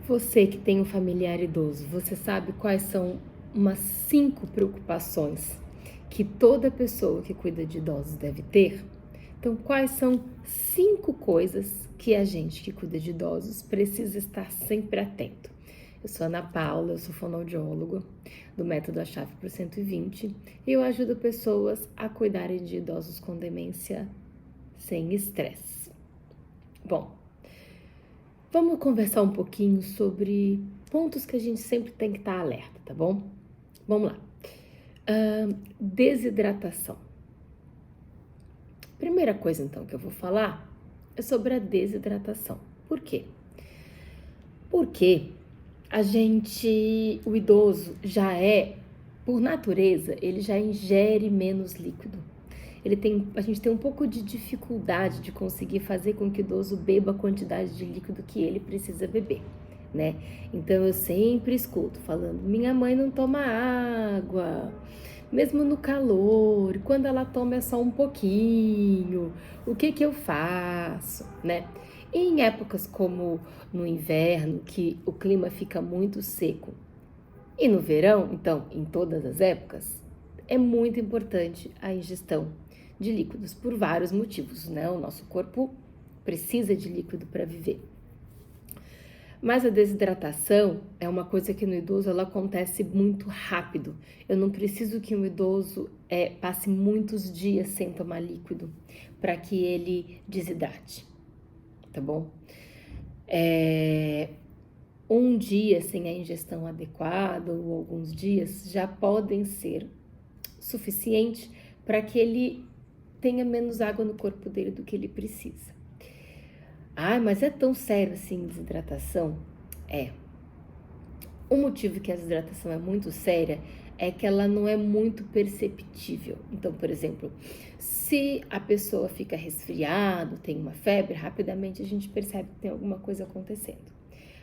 Você que tem um familiar idoso, você sabe quais são umas 5 preocupações que toda pessoa que cuida de idosos deve ter? Então, quais são 5 coisas que a gente que cuida de idosos precisa estar sempre atento? Eu sou Ana Paula, eu sou fonoaudióloga do Método A Chave para o 120 e eu ajudo pessoas a cuidarem de idosos com demência sem estresse. Bom, vamos conversar um pouquinho sobre pontos que a gente sempre tem que estar alerta, tá bom? Vamos lá. Desidratação. Primeira coisa, então, que eu vou falar é sobre a desidratação. Por quê? Porque o idoso já por natureza, ele já ingere menos líquido. A gente tem um pouco de dificuldade de conseguir fazer com que o idoso beba a quantidade de líquido que ele precisa beber, né? Então eu sempre escuto falando, minha mãe não toma água, mesmo no calor, quando ela toma é só um pouquinho, o que que eu faço, né? Em épocas como no inverno, que o clima fica muito seco, e no verão, então, em todas as épocas, é muito importante a ingestão de líquidos por vários motivos, né? O nosso corpo precisa de líquido para viver. Mas a desidratação é uma coisa que no idoso ela acontece muito rápido. Eu não preciso que um idoso passe muitos dias sem tomar líquido para que ele desidrate, tá bom? Um dia sem a ingestão adequada ou alguns dias já podem ser suficiente para que ele tenha menos água no corpo dele do que ele precisa. Ah, mas é tão sério assim desidratação? É. O motivo que a desidratação é muito séria é que ela não é muito perceptível. Então, por exemplo, se a pessoa fica resfriada, tem uma febre, rapidamente a gente percebe que tem alguma coisa acontecendo.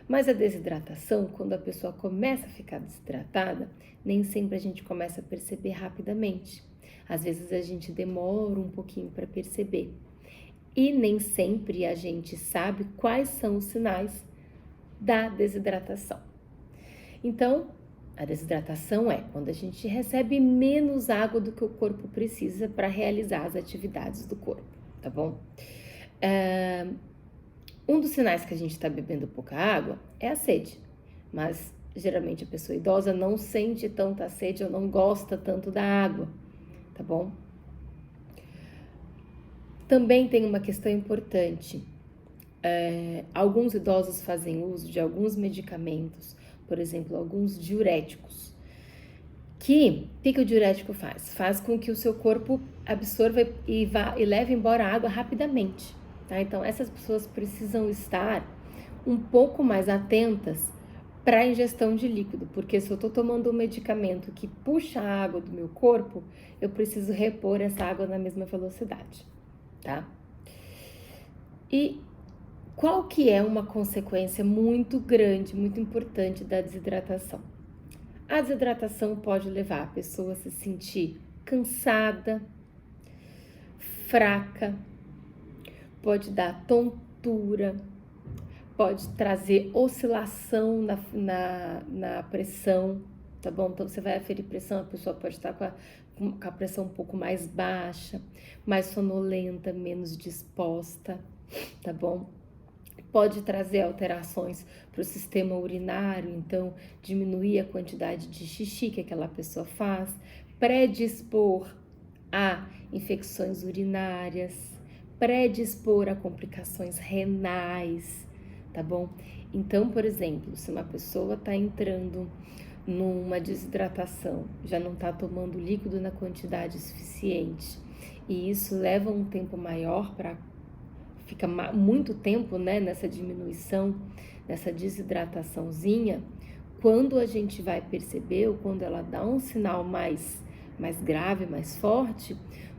Mas a desidratação, quando a pessoa começa a ficar desidratada, nem sempre a gente começa a perceber rapidamente. Às vezes a gente demora um pouquinho para perceber. E nem sempre a gente sabe quais são os sinais da desidratação. Então, a desidratação é quando a gente recebe menos água do que o corpo precisa para realizar as atividades do corpo, tá bom? Um dos sinais que a gente está bebendo pouca água é a sede, mas geralmente a pessoa idosa não sente tanta sede ou não gosta tanto da água, tá bom? Também tem uma questão importante. Alguns idosos fazem uso de alguns medicamentos, por exemplo, alguns diuréticos. O que o diurético faz? Faz com que o seu corpo absorva e leve embora a água rapidamente. Tá? Então, essas pessoas precisam estar um pouco mais atentas para a ingestão de líquido, porque se eu estou tomando um medicamento que puxa a água do meu corpo, eu preciso repor essa água na mesma velocidade, tá? E qual que é uma consequência muito grande, muito importante da desidratação? A desidratação pode levar a pessoa a se sentir cansada, fraca, pode dar tontura, pode trazer oscilação na pressão, tá bom? Então você vai aferir pressão, a pessoa pode estar com a pressão um pouco mais baixa, mais sonolenta, menos disposta, tá bom? Pode trazer alterações para o sistema urinário, então diminuir a quantidade de xixi que aquela pessoa faz, predispor a infecções urinárias, predispor a complicações renais, tá bom? Então, por exemplo, se uma pessoa está entrando numa desidratação, já não está tomando líquido na quantidade suficiente, e isso leva um tempo maior para fica muito tempo, né, nessa diminuição, nessa desidrataçãozinha, quando a gente vai perceber ou quando ela dá um sinal mais grave, mais forte,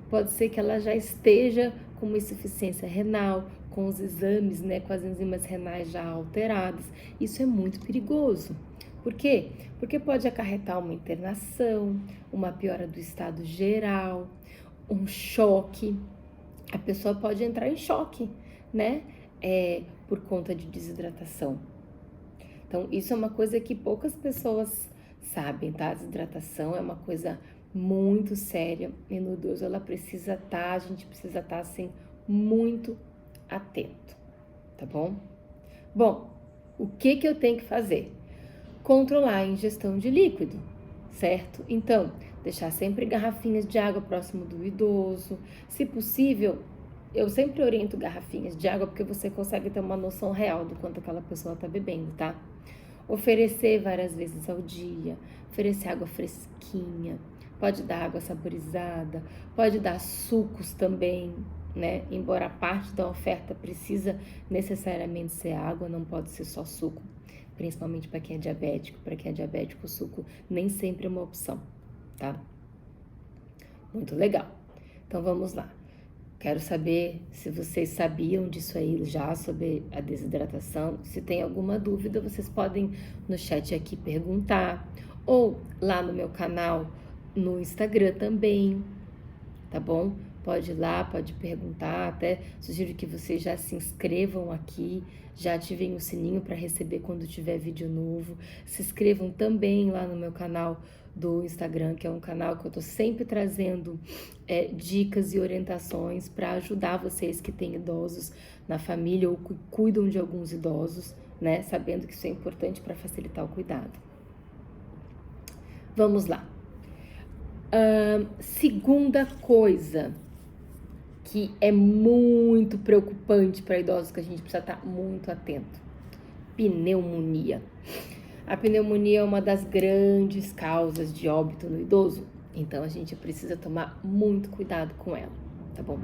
pode ser que ela já esteja com uma insuficiência renal, com os exames, né, com as enzimas renais já alteradas. Isso é muito perigoso. Por quê? Porque pode acarretar uma internação, uma piora do estado geral, um choque. A pessoa pode entrar em choque, né? Por conta de desidratação. Então, isso é uma coisa que poucas pessoas sabem, tá? A desidratação é uma coisa muito séria e no idoso ela precisa estar, a gente precisa estar assim muito atento, tá bom? Bom, o que eu tenho que fazer? Controlar a ingestão de líquido, certo? Então, deixar sempre garrafinhas de água próximo do idoso. Se possível, eu sempre oriento garrafinhas de água porque você consegue ter uma noção real do quanto aquela pessoa está bebendo, tá? Oferecer várias vezes ao dia, oferecer água fresquinha, pode dar água saborizada, pode dar sucos também, né? Embora a parte da oferta precisa necessariamente ser água, não pode ser só suco, principalmente para quem é diabético. Para quem é diabético, o suco nem sempre é uma opção, tá? Muito legal. Então vamos lá. Quero saber se vocês sabiam disso aí já sobre a desidratação. Se tem alguma dúvida, vocês podem no chat aqui perguntar ou lá no meu canal no Instagram também, tá bom? Pode ir lá, pode perguntar, até sugiro que vocês já se inscrevam aqui, já ativem o sininho para receber quando tiver vídeo novo. Se inscrevam também lá no meu canal do Instagram, que é um canal que eu tô sempre trazendo dicas e orientações para ajudar vocês que têm idosos na família ou que cuidam de alguns idosos, né? Sabendo que isso é importante para facilitar o cuidado. Vamos lá. Segunda coisa que é muito preocupante para idosos, que a gente precisa estar muito atento: pneumonia. A pneumonia é uma das grandes causas de óbito no idoso, então a gente precisa tomar muito cuidado com ela, tá bom?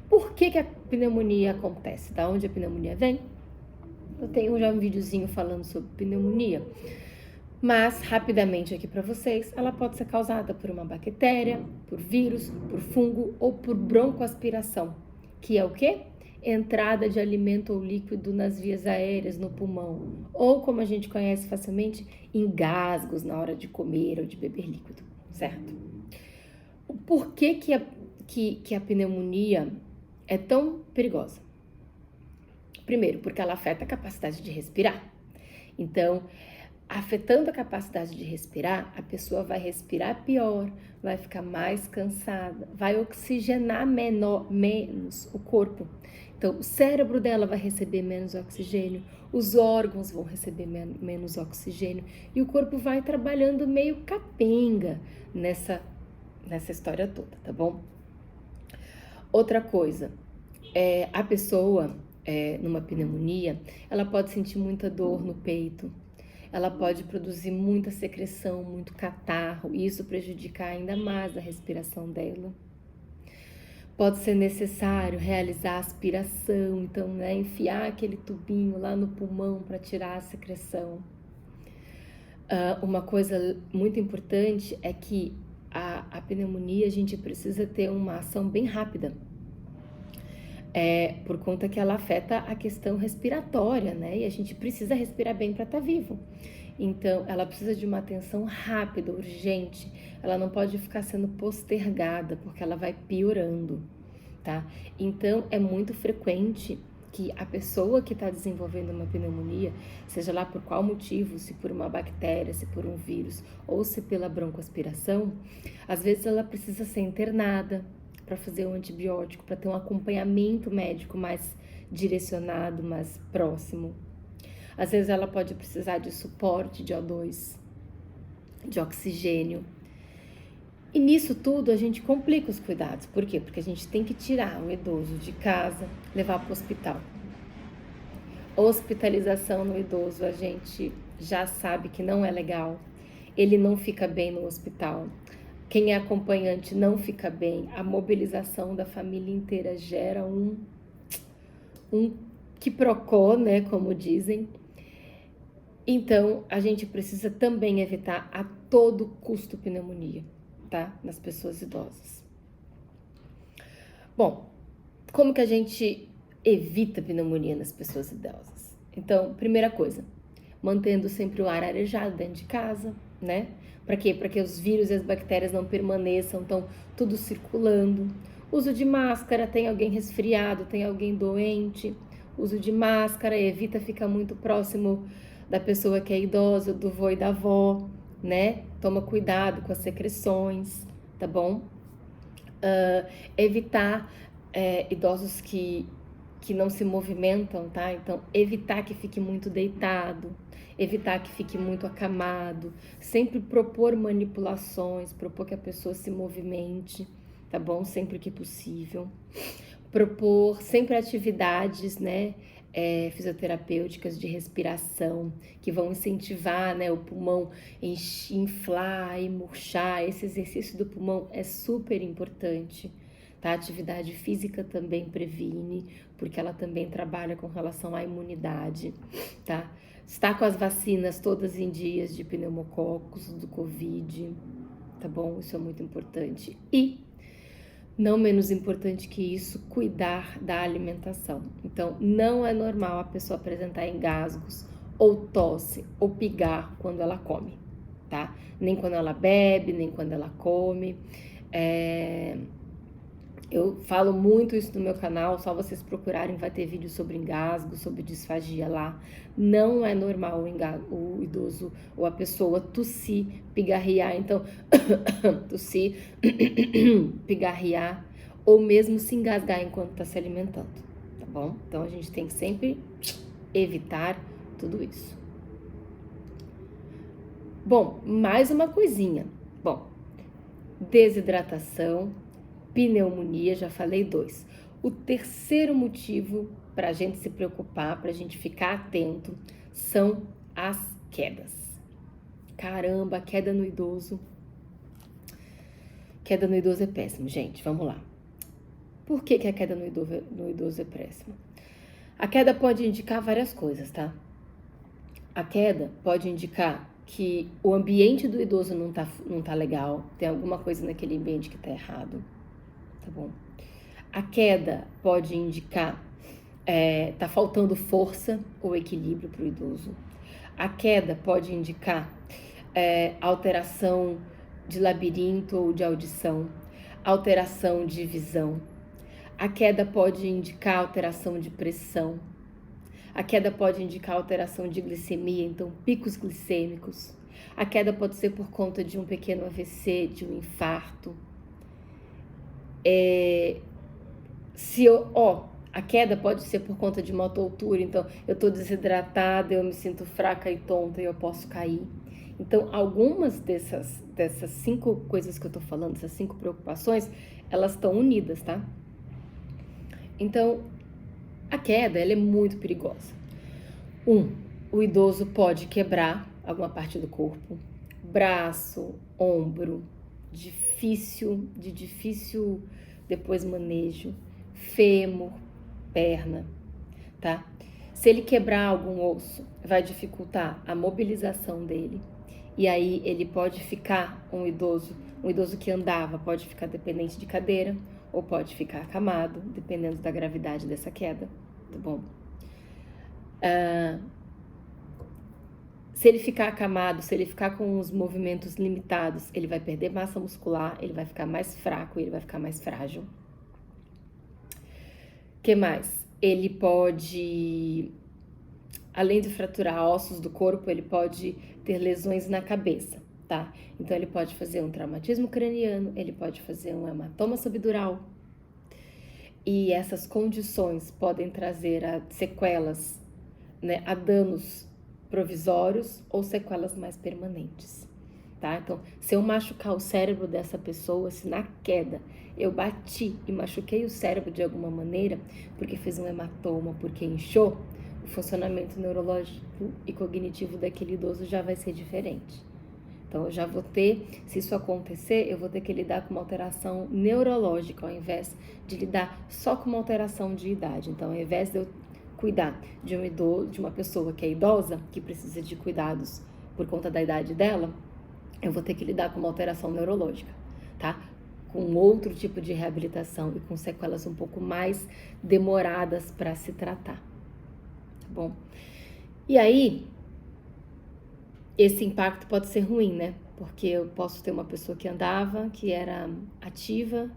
Por que a pneumonia acontece? Da onde a pneumonia vem? Eu tenho já um videozinho falando sobre pneumonia, mas rapidamente aqui para vocês, ela pode ser causada por uma bactéria, por vírus, por fungo ou por broncoaspiração, que é o quê? Entrada de alimento ou líquido nas vias aéreas, no pulmão, ou como a gente conhece facilmente, engasgos na hora de comer ou de beber líquido, certo? Por que a pneumonia é tão perigosa? Primeiro, porque ela afeta a capacidade de respirar. Então, afetando a capacidade de respirar, a pessoa vai respirar pior, vai ficar mais cansada, vai oxigenar menos o corpo. Então, o cérebro dela vai receber menos oxigênio, os órgãos vão receber menos oxigênio e o corpo vai trabalhando meio capenga nessa história toda, tá bom? Outra coisa, a pessoa numa pneumonia, ela pode sentir muita dor no peito, ela pode produzir muita secreção, muito catarro, e isso prejudicar ainda mais a respiração dela. Pode ser necessário realizar aspiração, então, né, enfiar aquele tubinho lá no pulmão para tirar a secreção. Uma coisa muito importante é que a pneumonia, a gente precisa ter uma ação bem rápida. Por conta que ela afeta a questão respiratória, né? E a gente precisa respirar bem para estar vivo. Então, ela precisa de uma atenção rápida, urgente. Ela não pode ficar sendo postergada, porque ela vai piorando, tá? Então, é muito frequente que a pessoa que está desenvolvendo uma pneumonia, seja lá por qual motivo, se por uma bactéria, se por um vírus, ou se pela broncoaspiração, às vezes ela precisa ser internada para fazer um antibiótico, para ter um acompanhamento médico mais direcionado, mais próximo. Às vezes ela pode precisar de suporte de O2, de oxigênio. E nisso tudo a gente complica os cuidados. Por quê? Porque a gente tem que tirar o idoso de casa, levar para o hospital. Hospitalização no idoso, a gente já sabe que não é legal. Ele não fica bem no hospital. Quem é acompanhante não fica bem. A mobilização da família inteira gera um quiprocó, né, como dizem. Então, a gente precisa também evitar a todo custo pneumonia, tá? Nas pessoas idosas. Bom, como que a gente evita pneumonia nas pessoas idosas? Então, primeira coisa, mantendo sempre o ar arejado dentro de casa, né? Para quê? Para que os vírus e as bactérias não permaneçam, então tudo circulando. Uso de máscara, tem alguém resfriado, tem alguém doente. Uso de máscara, evita ficar muito próximo da pessoa que é idosa, do vô e da avó, né? Toma cuidado com as secreções, tá bom? Evitar idosos que não se movimentam, tá? Então, evitar que fique muito deitado, evitar que fique muito acamado, sempre propor manipulações, propor que a pessoa se movimente, tá bom? Sempre que possível. Propor sempre atividades, né? Fisioterapêuticas de respiração, que vão incentivar, né, o pulmão inflar e murchar. Esse exercício do pulmão é super importante, tá? A atividade física também previne, porque ela também trabalha com relação à imunidade, tá? Estar com as vacinas todas em dias de pneumococos, do Covid, tá bom? Isso é muito importante. E não menos importante que isso, cuidar da alimentação. Então, não é normal a pessoa apresentar engasgos, ou tosse, ou pigarro quando ela come, tá? Nem quando ela bebe, nem quando ela come. Eu falo muito isso no meu canal, só vocês procurarem, vai ter vídeo sobre engasgo, sobre disfagia lá. Não é normal o idoso ou a pessoa tossir, pigarrear, então, tossir, pigarrear, ou mesmo se engasgar enquanto está se alimentando, tá bom? Então, a gente tem que sempre evitar tudo isso. Bom, mais uma coisinha. Bom, desidratação, pneumonia, já falei 2. O terceiro motivo para a gente se preocupar, para a gente ficar atento, são as quedas. Caramba, queda no idoso. Queda no idoso é péssimo, gente, vamos lá. Por que a queda no idoso é péssima? A queda pode indicar várias coisas, tá? A queda pode indicar que o ambiente do idoso não tá legal, tem alguma coisa naquele ambiente que tá errado, tá bom? A queda pode indicar tá faltando força ou equilíbrio para o idoso. A queda pode indicar alteração de labirinto ou de audição, alteração de visão. A queda pode indicar alteração de pressão. A queda pode indicar alteração de glicemia, então picos glicêmicos. A queda pode ser por conta de um pequeno AVC, de um infarto. A queda pode ser por conta de uma altura, então eu estou desidratada, eu me sinto fraca e tonta e eu posso cair. Então, algumas dessas 5 coisas que eu tô falando, essas 5 preocupações, elas estão unidas, tá? Então, a queda, ela é muito perigosa. O idoso pode quebrar alguma parte do corpo, braço, ombro, de difícil depois manejo, fêmur, perna, tá? Se ele quebrar algum osso, vai dificultar a mobilização dele. E aí ele pode ficar um idoso que andava, pode ficar dependente de cadeira ou pode ficar acamado, dependendo da gravidade dessa queda, tá bom? Se ele ficar acamado, se ele ficar com os movimentos limitados, ele vai perder massa muscular, ele vai ficar mais fraco, ele vai ficar mais frágil. O que mais? Ele pode, além de fraturar ossos do corpo, ele pode ter lesões na cabeça, tá? Então, ele pode fazer um traumatismo craniano, ele pode fazer um hematoma subdural. E essas condições podem trazer a sequelas, né, a danos provisórios ou sequelas mais permanentes, tá? Então, se eu machucar o cérebro dessa pessoa, se na queda eu bati e machuquei o cérebro de alguma maneira, porque fez um hematoma, porque inchou, o funcionamento neurológico e cognitivo daquele idoso já vai ser diferente. Então, eu já vou ter, se isso acontecer, eu vou ter que lidar com uma alteração neurológica, ao invés de lidar só com uma alteração de idade. Então, ao invés de eu cuidar de um idoso, de uma pessoa que é idosa, que precisa de cuidados por conta da idade dela, eu vou ter que lidar com uma alteração neurológica, tá? Com outro tipo de reabilitação e com sequelas um pouco mais demoradas para se tratar, tá bom? E aí, esse impacto pode ser ruim, né? Porque eu posso ter uma pessoa que andava, que era ativa,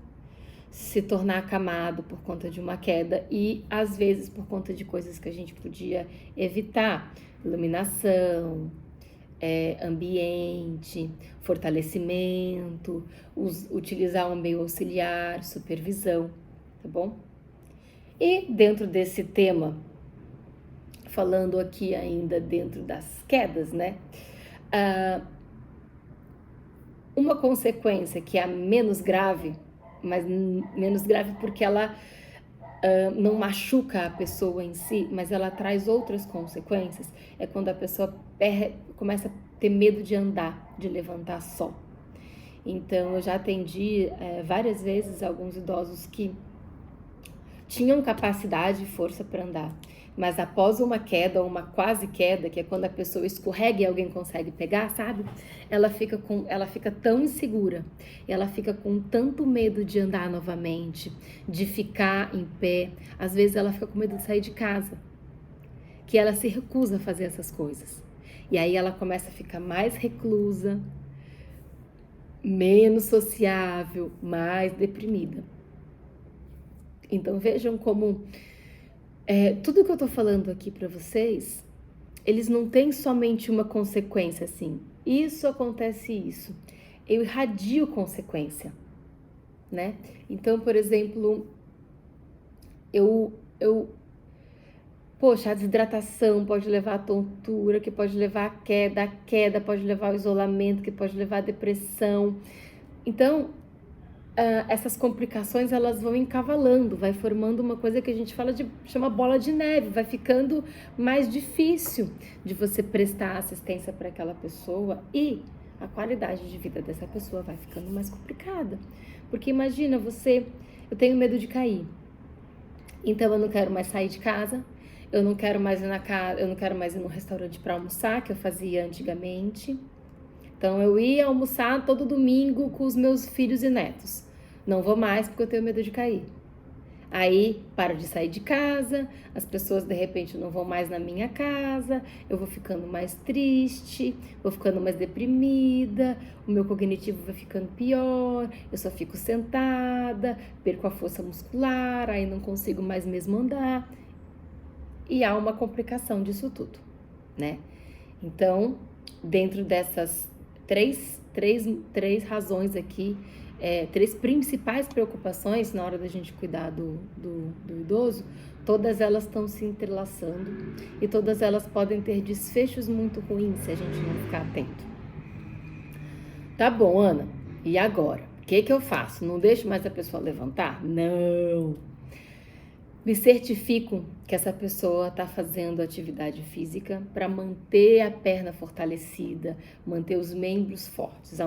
se tornar acamado por conta de uma queda e, às vezes, por conta de coisas que a gente podia evitar, iluminação, ambiente, fortalecimento, utilizar um meio auxiliar, supervisão, tá bom? E dentro desse tema, falando aqui ainda dentro das quedas, né? Uma consequência que é a menos grave, mas menos grave porque ela não machuca a pessoa em si, mas ela traz outras consequências, é quando a pessoa começa a ter medo de andar, de levantar só. Então, eu já atendi várias vezes alguns idosos que tinham capacidade e força para andar, mas após uma queda ou uma quase queda, que é quando a pessoa escorrega e alguém consegue pegar, sabe? Ela fica tão insegura, ela fica com tanto medo de andar novamente, de ficar em pé, às vezes ela fica com medo de sair de casa, que ela se recusa a fazer essas coisas. E aí ela começa a ficar mais reclusa, menos sociável, mais deprimida. Então vejam como tudo que eu tô falando aqui para vocês, eles não têm somente uma consequência assim. Isso acontece isso. Eu irradio consequência, né? Então, por exemplo, poxa, a desidratação pode levar à tontura, que pode levar à queda pode levar ao isolamento, que pode levar à depressão. Então, essas complicações elas vão encavalando, vai formando uma coisa que a gente chama bola de neve, vai ficando mais difícil de você prestar assistência para aquela pessoa e a qualidade de vida dessa pessoa vai ficando mais complicada. Porque imagina eu tenho medo de cair, então eu não quero mais sair de casa, eu não quero mais ir no restaurante para almoçar, que eu fazia antigamente. Então eu ia almoçar todo domingo com os meus filhos e netos. Não vou mais porque eu tenho medo de cair. Aí paro de sair de casa, as pessoas de repente não vão mais na minha casa, eu vou ficando mais triste, vou ficando mais deprimida, o meu cognitivo vai ficando pior, eu só fico sentada, perco a força muscular, aí não consigo mais mesmo andar. E há uma complicação disso tudo, né? Então, dentro dessas três razões aqui, três principais preocupações na hora da gente cuidar do idoso, todas elas estão se entrelaçando e todas elas podem ter desfechos muito ruins se a gente não ficar atento. Tá bom, Ana, e agora? O que eu faço? Não deixo mais a pessoa levantar? Não! Me certifico que essa pessoa está fazendo atividade física para manter a perna fortalecida, manter os membros fortes.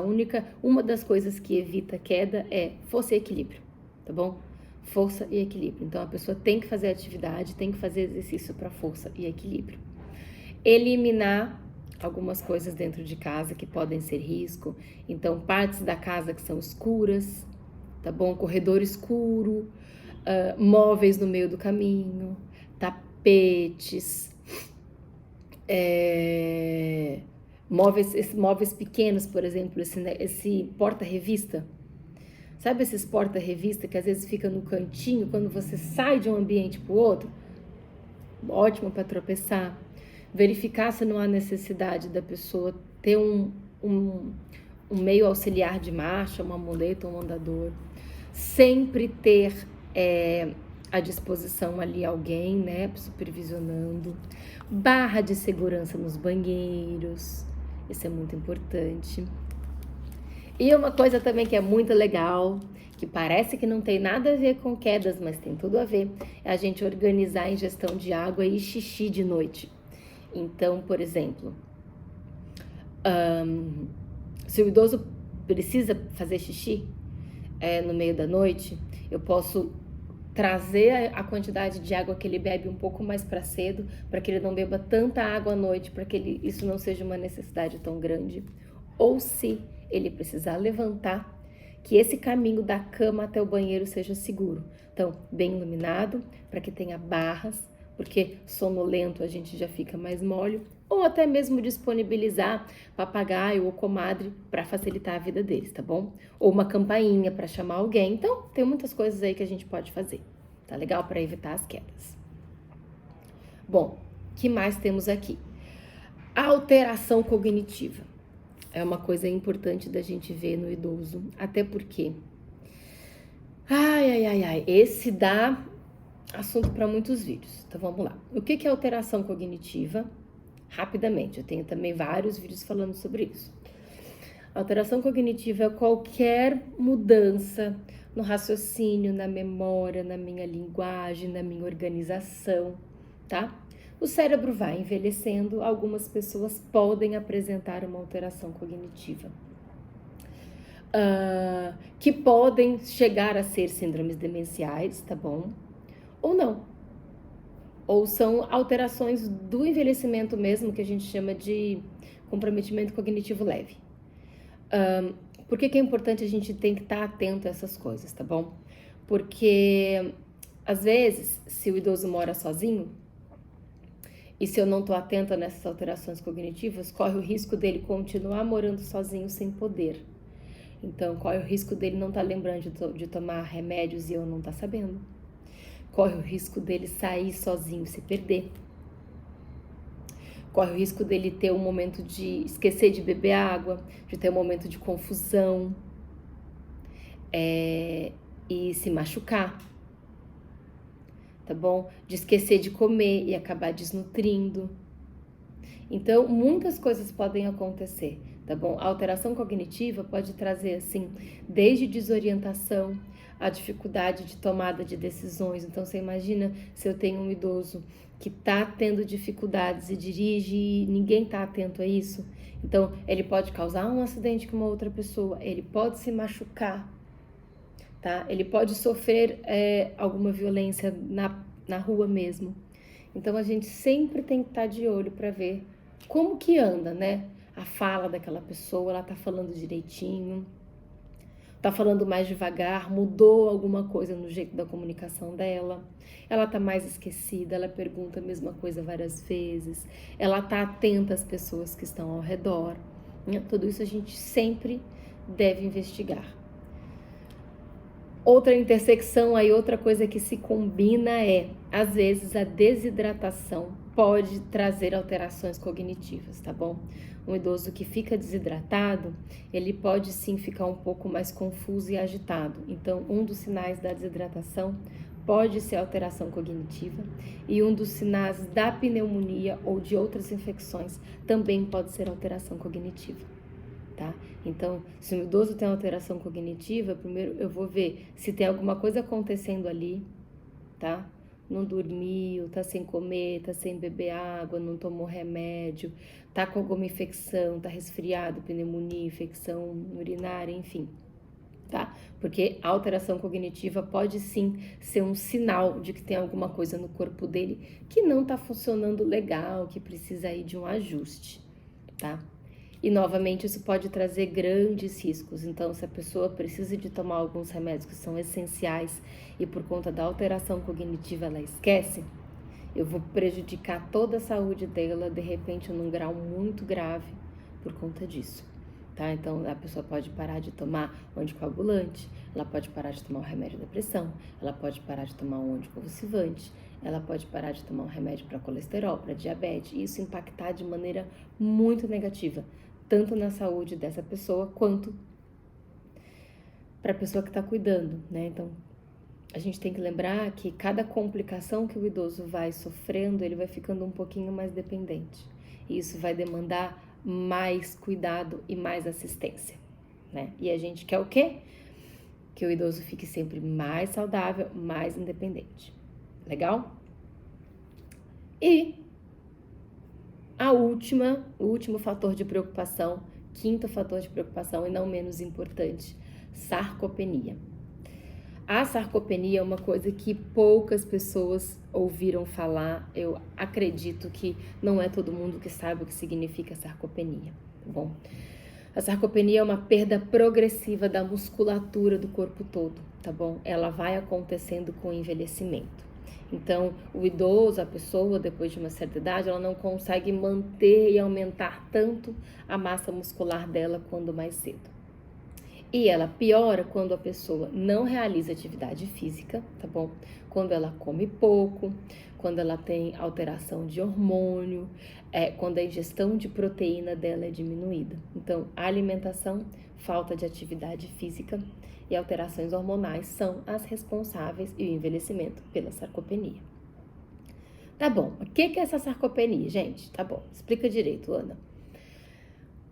Uma das coisas que evita queda é força e equilíbrio, tá bom? Força e equilíbrio. Então a pessoa tem que fazer atividade, tem que fazer exercício para força e equilíbrio. Eliminar algumas coisas dentro de casa que podem ser risco. Então partes da casa que são escuras, tá bom? Corredor escuro. Móveis no meio do caminho, tapetes, móveis pequenos, por exemplo, esse porta-revista. Sabe esses porta-revista que às vezes fica no cantinho quando você sai de um ambiente para o outro? Ótimo para tropeçar. Verificar se não há necessidade da pessoa ter um meio auxiliar de marcha, uma muleta, um andador. Sempre ter à disposição ali alguém, né, supervisionando. Barra de segurança nos banheiros, isso é muito importante. E uma coisa também que é muito legal, que parece que não tem nada a ver com quedas, mas tem tudo a ver, é a gente organizar a ingestão de água e xixi de noite. Então, por exemplo, se o idoso precisa fazer xixi no meio da noite, eu posso trazer a quantidade de água que ele bebe um pouco mais para cedo, para que ele não beba tanta água à noite, para que isso não seja uma necessidade tão grande. Ou se ele precisar levantar, que esse caminho da cama até o banheiro seja seguro. Então, bem iluminado, para que tenha barras, porque sonolento a gente já fica mais mole, ou até mesmo disponibilizar papagaio ou comadre para facilitar a vida deles, tá bom? Ou uma campainha para chamar alguém. Então, tem muitas coisas aí que a gente pode fazer, tá legal? Para evitar as quedas. Bom, o que mais temos aqui? A alteração cognitiva é uma coisa importante da gente ver no idoso, até porque, esse dá assunto para muitos vídeos. Então vamos lá. O que é alteração cognitiva? Rapidamente, eu tenho também vários vídeos falando sobre isso. Alteração cognitiva é qualquer mudança no raciocínio, na memória, na minha linguagem, na minha organização, tá? O cérebro vai envelhecendo, algumas pessoas podem apresentar uma alteração cognitiva, que podem chegar a ser síndromes demenciais, tá bom? Ou não. Ou são alterações do envelhecimento mesmo, que a gente chama de comprometimento cognitivo leve. Por que é importante a gente tem que estar atento a essas coisas, tá bom? Porque, às vezes, se o idoso mora sozinho, e se eu não estou atenta nessas alterações cognitivas, corre o risco dele continuar morando sozinho sem poder. Então, corre o risco dele não estar lembrando de tomar remédios e eu não estar sabendo. Corre o risco dele sair sozinho e se perder. Corre o risco dele ter um momento de esquecer de beber água, de ter um momento de confusão e se machucar, tá bom? De esquecer de comer e acabar desnutrindo. Então, muitas coisas podem acontecer, tá bom? A alteração cognitiva pode trazer, assim, desde desorientação, a dificuldade de tomada de decisões. Então, você imagina se eu tenho um idoso que tá tendo dificuldades e dirige e ninguém tá atento a isso. Então, ele pode causar um acidente com uma outra pessoa, ele pode se machucar, tá? Ele pode sofrer alguma violência na rua mesmo. Então, a gente sempre tem que estar de olho para ver como que anda, né? A fala daquela pessoa, ela tá falando direitinho, tá falando mais devagar, mudou alguma coisa no jeito da comunicação dela, ela tá mais esquecida, ela pergunta a mesma coisa várias vezes, ela tá atenta às pessoas que estão ao redor, né? Tudo isso a gente sempre deve investigar. Outra intersecção aí, outra coisa que se combina às vezes, a desidratação pode trazer alterações cognitivas, tá bom? Um idoso que fica desidratado, ele pode sim ficar um pouco mais confuso e agitado. Então, um dos sinais da desidratação pode ser alteração cognitiva e um dos sinais da pneumonia ou de outras infecções também pode ser alteração cognitiva, tá? Então, se o idoso tem alteração cognitiva, primeiro eu vou ver se tem alguma coisa acontecendo ali, tá? Não dormiu, tá sem comer, tá sem beber água, não tomou remédio, tá com alguma infecção, tá resfriado, pneumonia, infecção urinária, enfim, tá? Porque a alteração cognitiva pode sim ser um sinal de que tem alguma coisa no corpo dele que não tá funcionando legal, que precisa aí de um ajuste, tá? E, novamente, isso pode trazer grandes riscos. Então, se a pessoa precisa de tomar alguns remédios que são essenciais e por conta da alteração cognitiva ela esquece, eu vou prejudicar toda a saúde dela, de repente, num grau muito grave por conta disso, tá? Então, a pessoa pode parar de tomar o anticoagulante, ela pode parar de tomar o remédio da pressão, ela pode parar de tomar um anticonvulsivante, ela pode parar de tomar um remédio para colesterol, para diabetes, e isso impactar de maneira muito negativa, tanto na saúde dessa pessoa, quanto para a pessoa que está cuidando, né? Então, a gente tem que lembrar que cada complicação que o idoso vai sofrendo, ele vai ficando um pouquinho mais dependente. E isso vai demandar mais cuidado e mais assistência, né? E a gente quer o quê? Que o idoso fique sempre mais saudável, mais independente. Legal? E o último fator de preocupação, quinto fator de preocupação e não menos importante, sarcopenia. A sarcopenia é uma coisa que poucas pessoas ouviram falar. Eu acredito que não é todo mundo que sabe o que significa sarcopenia, tá bom? A sarcopenia é uma perda progressiva da musculatura do corpo todo, tá bom? Ela vai acontecendo com o envelhecimento. Então, o idoso, a pessoa, depois de uma certa idade, ela não consegue manter e aumentar tanto a massa muscular dela quanto mais cedo. E ela piora quando a pessoa não realiza atividade física, tá bom? Quando ela come pouco, quando ela tem alteração de hormônio, quando a ingestão de proteína dela é diminuída. Então, a alimentação, falta de atividade física e alterações hormonais são as responsáveis e o envelhecimento pela sarcopenia. Tá bom, o que é essa sarcopenia, gente? Tá bom, explica direito, Ana.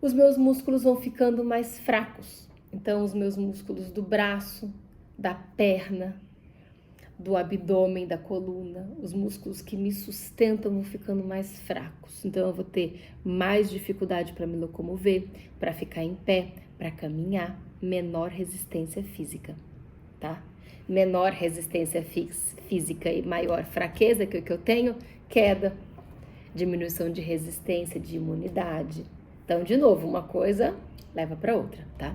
Os meus músculos vão ficando mais fracos. Então, os meus músculos do braço, da perna, do abdômen, da coluna, os músculos que me sustentam vão ficando mais fracos. Então, eu vou ter mais dificuldade para me locomover, para ficar em pé, para caminhar, menor resistência física, tá? Menor resistência física e maior fraqueza que eu tenho, queda, diminuição de resistência, de imunidade. Então, de novo, uma coisa leva para outra, tá?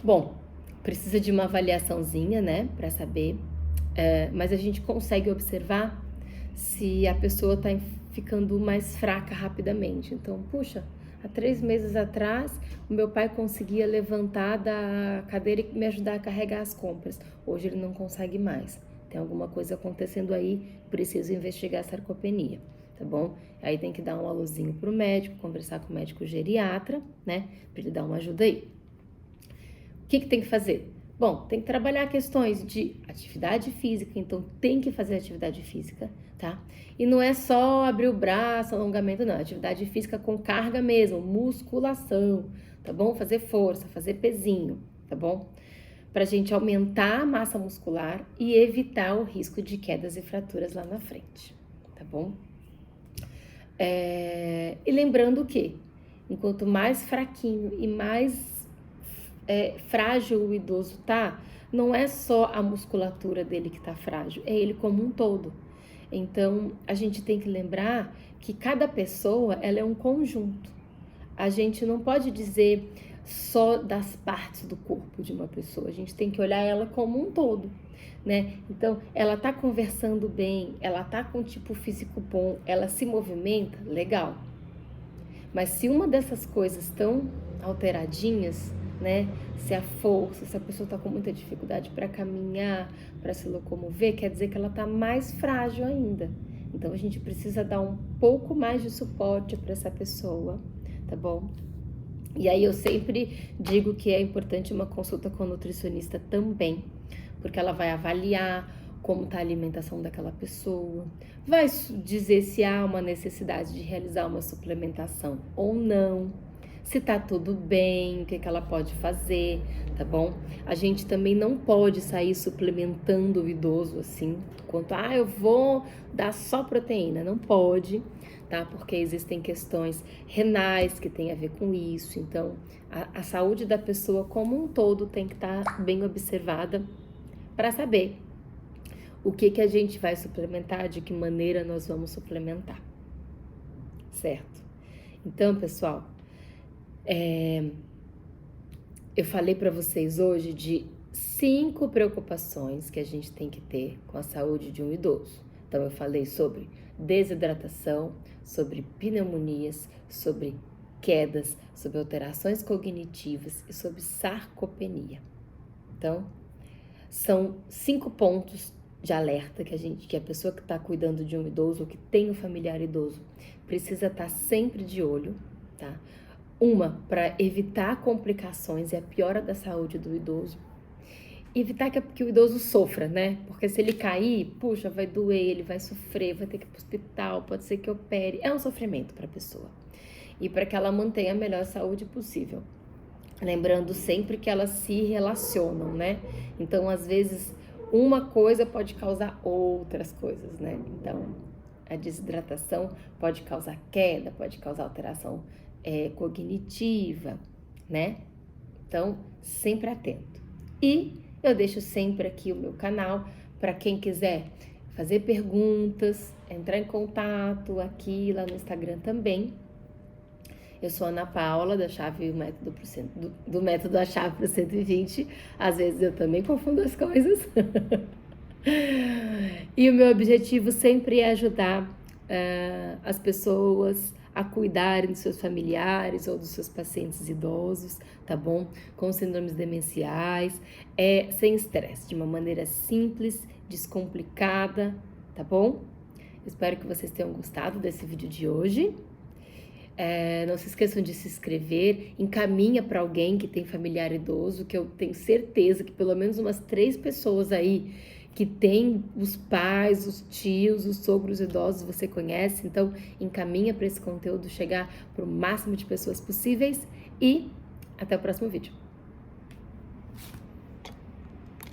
Bom, precisa de uma avaliaçãozinha, né, para saber, mas a gente consegue observar se a pessoa está ficando mais fraca rapidamente. Então, puxa, há 3 meses atrás, o meu pai conseguia levantar da cadeira e me ajudar a carregar as compras. Hoje ele não consegue mais. Tem alguma coisa acontecendo aí, preciso investigar a sarcopenia, tá bom? Aí tem que dar um alôzinho pro médico, conversar com o médico geriatra, né, para ele dar uma ajuda aí. O que tem que fazer? Bom, tem que trabalhar questões de atividade física, então tem que fazer atividade física, tá? E não é só abrir o braço, alongamento, não. Atividade física com carga mesmo, musculação, tá bom? Fazer força, fazer pezinho, tá bom? Pra gente aumentar a massa muscular e evitar o risco de quedas e fraturas lá na frente, tá bom? E lembrando que, enquanto mais fraquinho e mais frágil o idoso tá, não é só a musculatura dele que tá frágil, é ele como um todo. Então, a gente tem que lembrar que cada pessoa, ela é um conjunto. A gente não pode dizer só das partes do corpo de uma pessoa, a gente tem que olhar ela como um todo, né? Então, ela tá conversando bem, ela tá com um tipo físico bom, ela se movimenta, legal. Mas se uma dessas coisas estão alteradinhas, né? Se a força, se a pessoa está com muita dificuldade para caminhar, para se locomover, quer dizer que ela está mais frágil ainda. Então a gente precisa dar um pouco mais de suporte para essa pessoa, tá bom? E aí eu sempre digo que é importante uma consulta com o nutricionista também, porque ela vai avaliar como está a alimentação daquela pessoa, vai dizer se há uma necessidade de realizar uma suplementação ou não, se tá tudo bem, o que ela pode fazer, tá bom? A gente também não pode sair suplementando o idoso assim, quanto, eu vou dar só proteína, não pode, tá? Porque existem questões renais que tem a ver com isso, então a saúde da pessoa como um todo tem que estar bem observada para saber o que a gente vai suplementar, de que maneira nós vamos suplementar, certo? Então, pessoal, eu falei para vocês hoje de 5 preocupações que a gente tem que ter com a saúde de um idoso. Então, eu falei sobre desidratação, sobre pneumonias, sobre quedas, sobre alterações cognitivas e sobre sarcopenia. Então, são 5 pontos de alerta que a pessoa que está cuidando de um idoso ou que tem um familiar idoso precisa estar sempre de olho, tá? Uma, para evitar complicações e a piora da saúde do idoso. Evitar que o idoso sofra, né? Porque se ele cair, puxa, vai doer, ele vai sofrer, vai ter que ir para o hospital, pode ser que opere. É um sofrimento para a pessoa. E para que ela mantenha a melhor saúde possível. Lembrando sempre que elas se relacionam, né? Então, às vezes, uma coisa pode causar outras coisas, né? Então, a desidratação pode causar queda, pode causar alteração cognitiva, né? Então, sempre atento. E eu deixo sempre aqui o meu canal para quem quiser fazer perguntas, entrar em contato aqui lá no Instagram também. Eu sou Ana Paula, da chave do método A Chave para 120. Às vezes eu também confundo as coisas. E o meu objetivo sempre é ajudar as pessoas a cuidarem dos seus familiares ou dos seus pacientes idosos, tá bom? Com síndromes demenciais, sem estresse, de uma maneira simples, descomplicada, tá bom? Espero que vocês tenham gostado desse vídeo de hoje. Não se esqueçam de se inscrever, encaminha para alguém que tem familiar idoso, que eu tenho certeza que pelo menos umas 3 pessoas aí que tem os pais, os tios, os sogros idosos você conhece, então encaminha para esse conteúdo chegar para o máximo de pessoas possíveis e até o próximo vídeo.